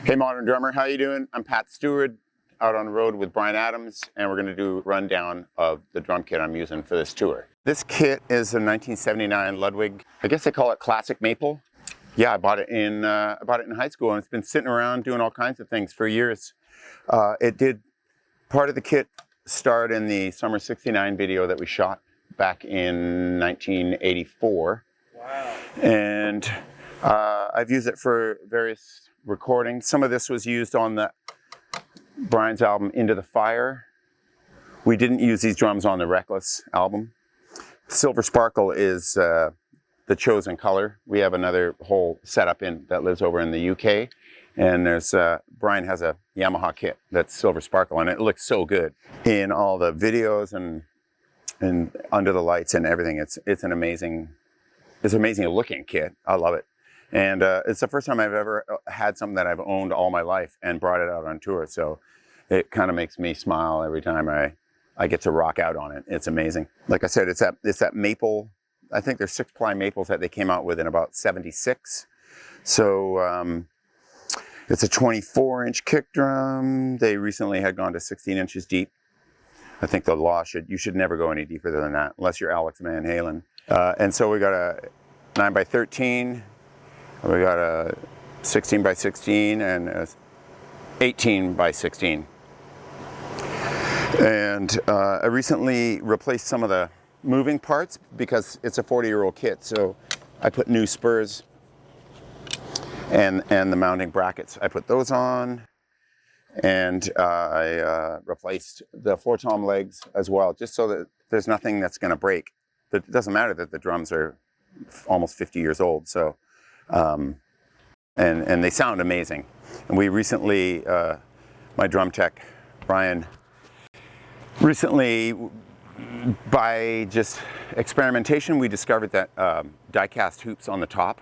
Hey Modern Drummer, how you doing? I'm Pat Steward, out on the road with Bryan Adams, and we're going to do a rundown of the drum kit I'm using for this tour. This kit is a 1979 Ludwig. I guess they call it classic maple. Yeah, I bought it in high school, and it's been sitting around doing all kinds of things for years. Part of the kit starred in the Summer '69 video that we shot back in 1984. Wow. And I've used it for various recording. Some of this was used on Bryan's album Into the Fire. We didn't use these drums on the Reckless album. Silver Sparkle is the chosen color. We have another whole setup that lives over in the UK, and there's Bryan has a Yamaha kit that's Silver Sparkle, and it looks so good in all the videos and under the lights and everything. It's an amazing looking kit. I love it. And it's the first time I've ever had something that I've owned all my life and brought it out on tour. So it kind of makes me smile every time I get to rock out on it. It's amazing. Like I said, it's that maple. I think there's 6-ply maples that they came out with in about '76. So it's a 24-inch kick drum. They recently had gone to 16 inches deep. I think the law you should never go any deeper than that unless you're Alex Van Halen. And so we got a 9x13. We got a 16x16 and a 18x16. And I recently replaced some of the moving parts because it's a 40-year-old kit. So I put new spurs and the mounting brackets. I put those on, and I replaced the floor tom legs as well, just so that there's nothing that's going to break. It doesn't matter that the drums are almost 50 years old. So. And they sound amazing. And we recently, my drum tech, Bryan, recently, by just experimentation, we discovered that die-cast hoops on the top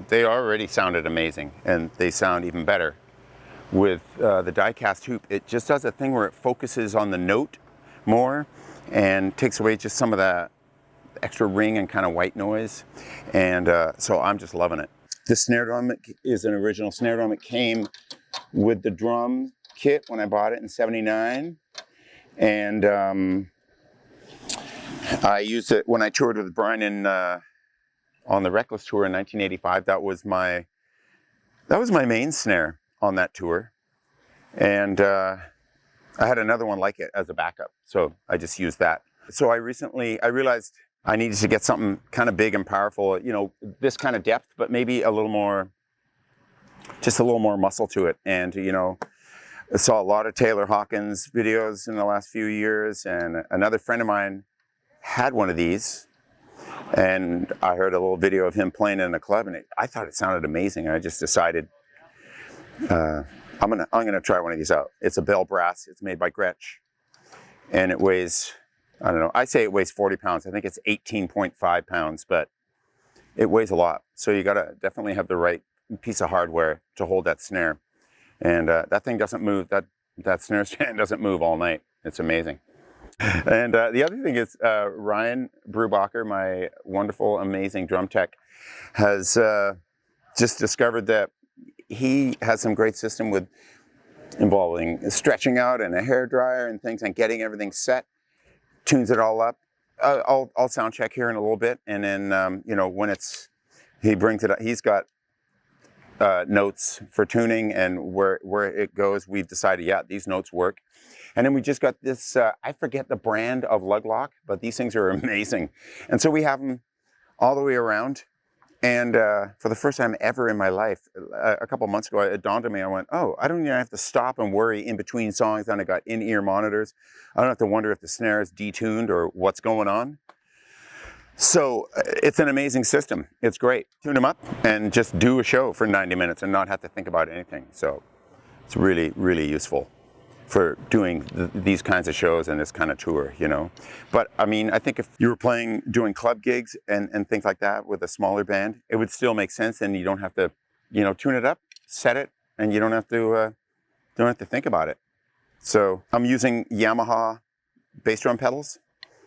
they already sounded amazing, and they sound even better. With the die-cast hoop, it just does a thing where it focuses on the note more and takes away just some of the extra ring and kind of white noise, and so I'm just loving it. This snare drum is an original snare drum. It came with the drum kit when I bought it in '79, and I used it when I toured with Bryan on the Reckless tour in 1985. That was my main snare on that tour, and I had another one like it as a backup, so I just used that. So I realized I needed to get something kind of big and powerful, this kind of depth, but maybe just a little more muscle to it. And, I saw a lot of Taylor Hawkins videos in the last few years, and another friend of mine had one of these, and I heard a little video of him playing in a club, and I thought it sounded amazing. I just decided I'm gonna try one of these out. It's a bell brass. It's made by Gretsch, and it weighs, I don't know, I say it weighs 40 pounds. I think it's 18.5 pounds, but it weighs a lot. So you gotta definitely have the right piece of hardware to hold that snare. And that thing doesn't move, that snare stand doesn't move all night. It's amazing. And the other thing is Ryan Brubacher, my wonderful, amazing drum tech, has just discovered that he has some great system involving stretching out and a hair dryer and things and getting everything set. Tunes it all up. I'll sound check here in a little bit, and then when he brings it up, he's got notes for tuning and where it goes. We've decided, yeah, these notes work. And then we just got this. I forget the brand of lug lock, but these things are amazing. And so we have them all the way around. And for the first time ever in my life, a couple months ago, it dawned on me. I went, oh, I don't even have to stop and worry in between songs. And I got in-ear monitors. I don't have to wonder if the snare is detuned or what's going on. So it's an amazing system. It's great. Tune them up and just do a show for 90 minutes and not have to think about anything. So it's really, really useful for doing these kinds of shows and this kind of tour, But I mean, I think if you were doing club gigs and things like that with a smaller band, it would still make sense, and you don't have to, tune it up, set it, and you don't have to think about it. So I'm using Yamaha bass drum pedals.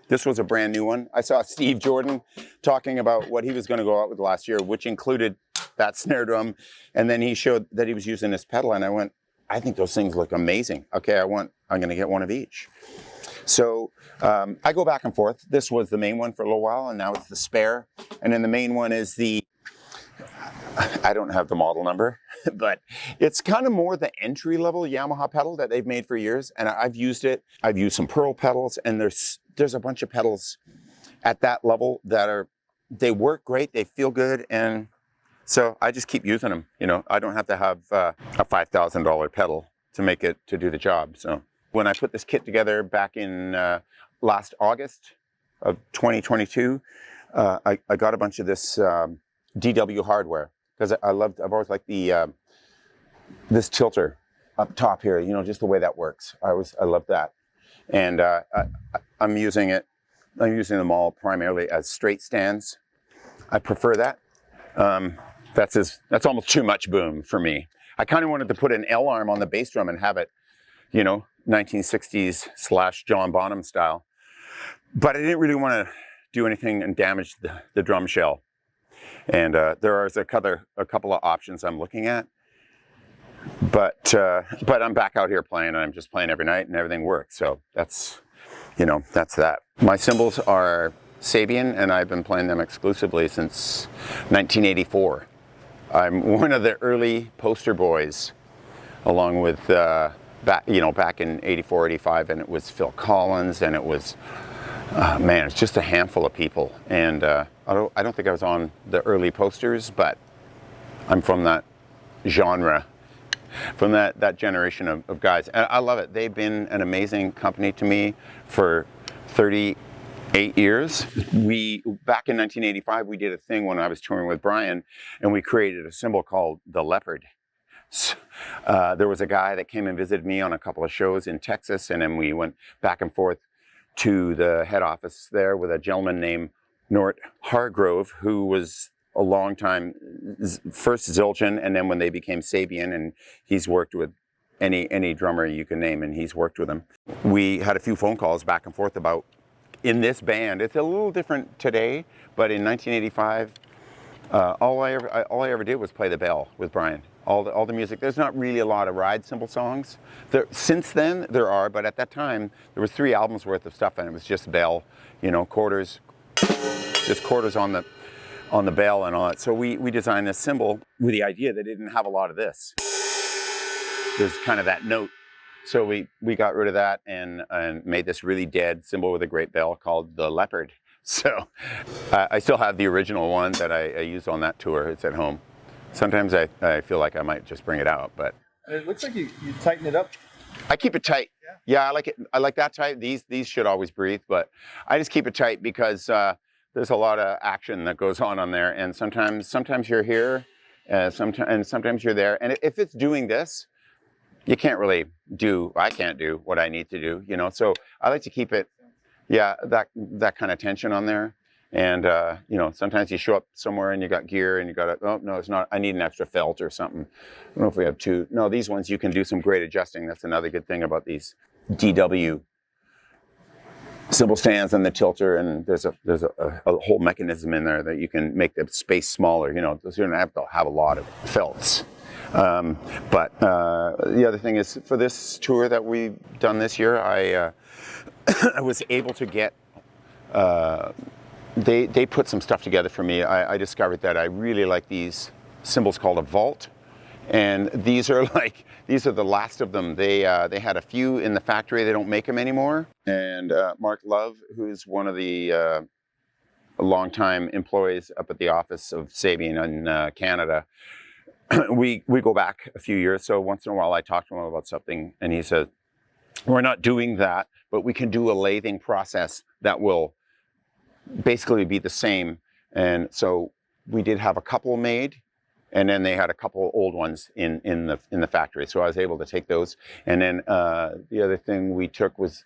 This was a brand new one. I saw Steve Jordan talking about what he was going to go out with last year, which included that snare drum. And then he showed that he was using this pedal, and I went, I think those things look amazing. Okay, I'm going to get one of each. So I go back and forth. This was the main one for a little while, and now it's the spare. And then the main one is I don't have the model number, but it's kind of more the entry-level Yamaha pedal that they've made for years. And I've used it. I've used some Pearl pedals, and there's a bunch of pedals at that level that they work great, they feel good, and so I just keep using them. You know, I don't have to have a $5,000 pedal to do the job. So when I put this kit together back in last August of 2022, I got a bunch of this DW hardware because I've always liked this tilter up top here. You know, just the way that works. I love that, and I'm using it. I'm using them all primarily as straight stands. I prefer that. That's almost too much boom for me. I kind of wanted to put an L arm on the bass drum and have it, you know, 1960s / John Bonham style. But I didn't really want to do anything and damage the drum shell. And there is a couple of options I'm looking at. But I'm back out here playing, and I'm just playing every night, and everything works. So that's that. My cymbals are Sabian, and I've been playing them exclusively since 1984. I'm one of the early poster boys, along with back in 84, 85, and it was Phil Collins, and it was it's just a handful of people. And I don't think I was on the early posters, but I'm from that genre, from that generation of guys. And I love it. They've been an amazing company to me for 38 years. Back in 1985, we did a thing when I was touring with Bryan, and we created a cymbal called the Laverde. So, there was a guy that came and visited me on a couple of shows in Texas, and then we went back and forth to the head office there with a gentleman named Nort Hargrove, who was a long time, first Zildjian, and then when they became Sabian, and he's worked with any drummer you can name, and he's worked with them. We had a few phone calls back and forth about, in this band, it's a little different today, but in 1985, all I ever did was play the bell with Bryan. All the music. There's not really a lot of ride cymbal songs. Since then there are, but at that time there was 3 albums worth of stuff, and it was just bell, you know, quarters, just quarters on the bell and all that. So we designed this cymbal with the idea that it didn't have a lot of this. There's kind of that note. So we got rid of that and made this really dead cymbal with a great bell called the Leopard. So I still have the original one that I used on that tour. It's at home. Sometimes I feel like I might just bring it out, but it looks like you tighten it up. I keep it tight. Yeah, I like it. I like that tight. These should always breathe, but I just keep it tight because there's a lot of action that goes on there, and sometimes you're here, and sometimes you're there. And if it's doing this, you can't really I can't do what I need to do, you know. So I like to keep it, that kind of tension on there. And, you know, sometimes you show up somewhere and you got gear and you got oh, no, it's not, I need an extra felt or something. I don't know if we have 2. No, these ones you can do some great adjusting. That's another good thing about these DW cymbal stands and the tilter. And there's a whole mechanism in there that you can make the space smaller, you know, so you don't have to have a lot of felts. But the other thing is, for this tour that we've done this year, I was able to get, they put some stuff together for me. I discovered that I really like these cymbals called a vault, and these are the last of them. They had a few in the factory. They don't make them anymore. And Mark Love, who's one of the longtime employees up at the office of Sabian in Canada, we go back a few years. So once in a while I talk to him about something, and he says, "We're not doing that, but we can do a lathing process that will basically be the same." And so we did have a couple made, and then they had a couple old ones in the factory. So I was able to take those. And then the other thing we took was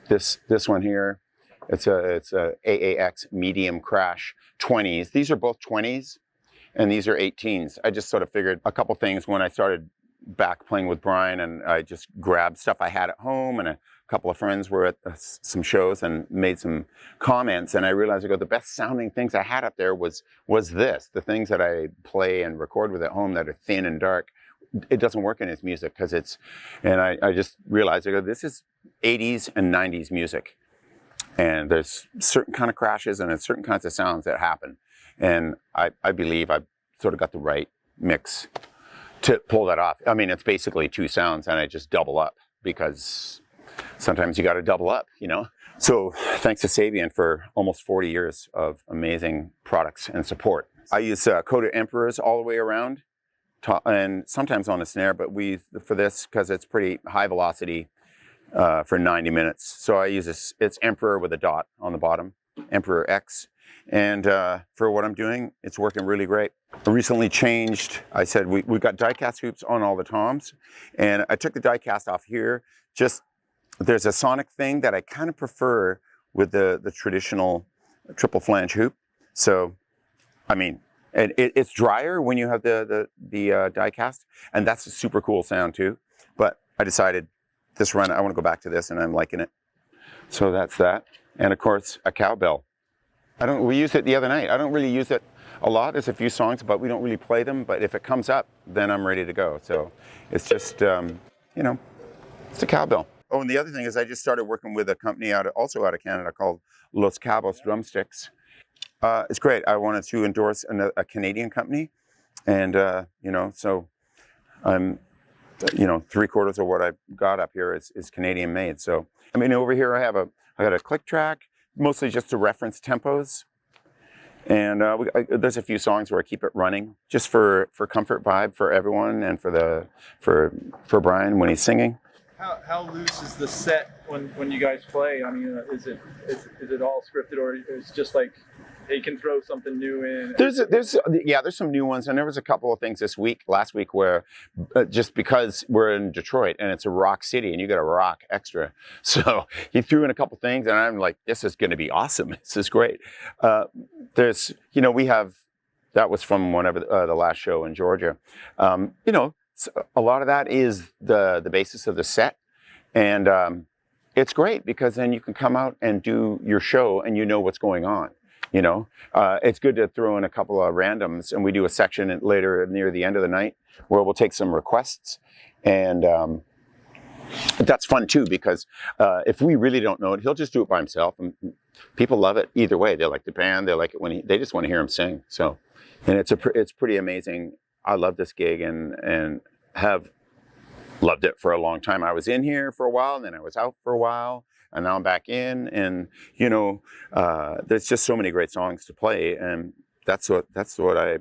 this one here. It's a AAX medium crash 20s. These are both 20s, and these are 18s. I just sort of figured a couple things when I started back playing with Bryan, and I just grabbed stuff I had at home, and a couple of friends were at some shows and made some comments, and I realized the best sounding things I had up there was this. The things that I play and record with at home that are thin and dark, it doesn't work in his music because and I just realized this is 80s and 90s music, and there's certain kind of crashes and certain kinds of sounds that happen, and I believe I've sort of got the right mix to pull that off. I mean, it's basically two sounds, and I just double up because sometimes you got to double up, So thanks to Sabian for almost 40 years of amazing products and support. I use coated emperors all the way around, and sometimes on a snare, but for this, because it's pretty high velocity for 90 minutes. So I use this, it's Emperor with a dot on the bottom, Emperor X. And for what I'm doing, it's working really great. I recently changed, I said we got die-cast hoops on all the toms, and I took the die-cast off here. There's a sonic thing that I kind of prefer with the traditional triple flange hoop. So, I mean, it's drier when you have the die-cast, and that's a super cool sound too. But I decided this run, I want to go back to this, and I'm liking it. So that's that. And of course, a cowbell. We used it the other night. I don't really use it a lot. There's a few songs, but we don't really play them. But if it comes up, then I'm ready to go. So it's just, it's a cowbell. Oh, and the other thing is I just started working with a company also out of Canada called Los Cabos Drumsticks. It's great. I wanted to endorse a Canadian company. And, so I'm, 3/4 of what I've got up here is Canadian made. So, I mean, over here I got a click track, mostly just to reference tempos. And there's a few songs where I keep it running just for comfort vibe for everyone and for Bryan when he's singing. How loose is the set when you guys play? I mean, is it all scripted, or is it just like they can throw something new in? There's some new ones, and there was a couple of things last week where just because we're in Detroit and it's a rock city and you got a rock extra, so he threw in a couple things, and I'm like, this is going to be awesome. This is great. That was from one of the last show in Georgia. So a lot of that is the basis of the set, and it's great because then you can come out and do your show and you know what's going on. It's good to throw in a couple of randoms, and we do a section later near the end of the night where we'll take some requests, and that's fun too because if we really don't know it, he'll just do it by himself, and people love it either way. They like the band, they like it when they just want to hear him sing. So, and it's pretty amazing. I love this gig and have loved it for a long time. I was in here for a while, and then I was out for a while, and now I'm back in. And there's just so many great songs to play, and that's what I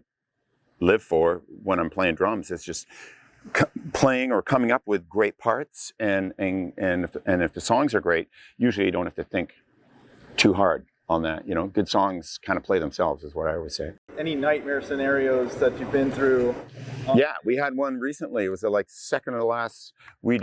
live for when I'm playing drums. It's just playing or coming up with great parts, and if the songs are great, usually you don't have to think too hard on that. Good songs kind of play themselves, is what I always say. Any nightmare scenarios that you've been through? Yeah, we had one recently. It was second to last. We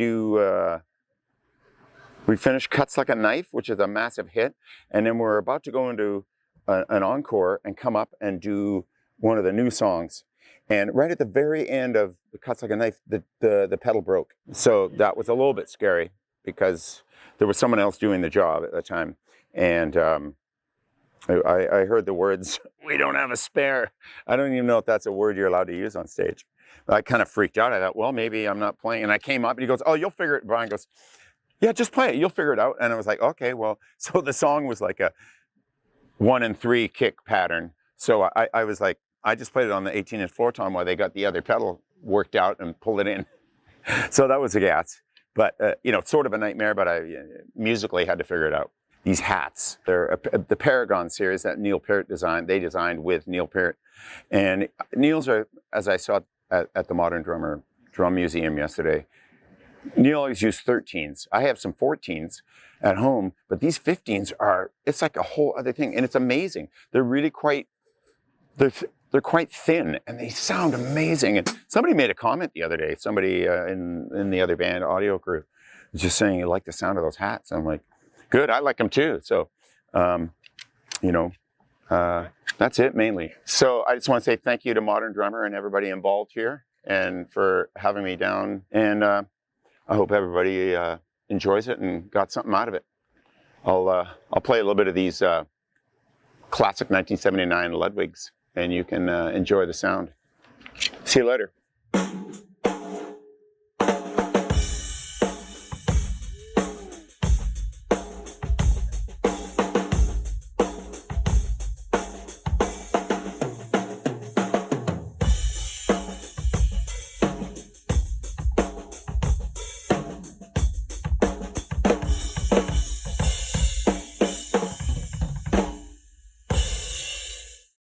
finished Cuts Like a Knife, which is a massive hit, and then we're about to go into an encore and come up and do one of the new songs. And right at the very end of the Cuts Like a Knife, the pedal broke. So that was a little bit scary because there was someone else doing the job at the time, and I heard the words, "We don't have a spare." I don't even know if that's a word you're allowed to use on stage. I kind of freaked out. I thought, well, maybe I'm not playing. And I came up and he goes, "Oh, you'll figure it." Bryan goes, "Yeah, just play it. You'll figure it out." And I was like, okay, well, so the song was like a 1 and 3 kick pattern. So I was like, I just played it on the 18-inch floor tom while they got the other pedal worked out and pulled it in. So that was a gas. But, sort of a nightmare, but I musically had to figure it out. These hats, they're the Paragon series that Neil Peart designed. They designed with Neil Peart. And Neil's are, as I saw at the Modern Drummer Drum Museum yesterday, Neil always used 13s. I have some 14s at home, but these 15s it's like a whole other thing. And it's amazing. They're really they're quite thin, and they sound amazing. And somebody made a comment the other day, somebody in the other band audio crew was just saying, you like the sound of those hats. I'm like, good, I like them too. So, that's it mainly. So I just want to say thank you to Modern Drummer and everybody involved here. and for having me down. And I hope everybody enjoys it and got something out of it. I'll play a little bit of these classic 1979 Ludwigs, and you can enjoy the sound. See you later.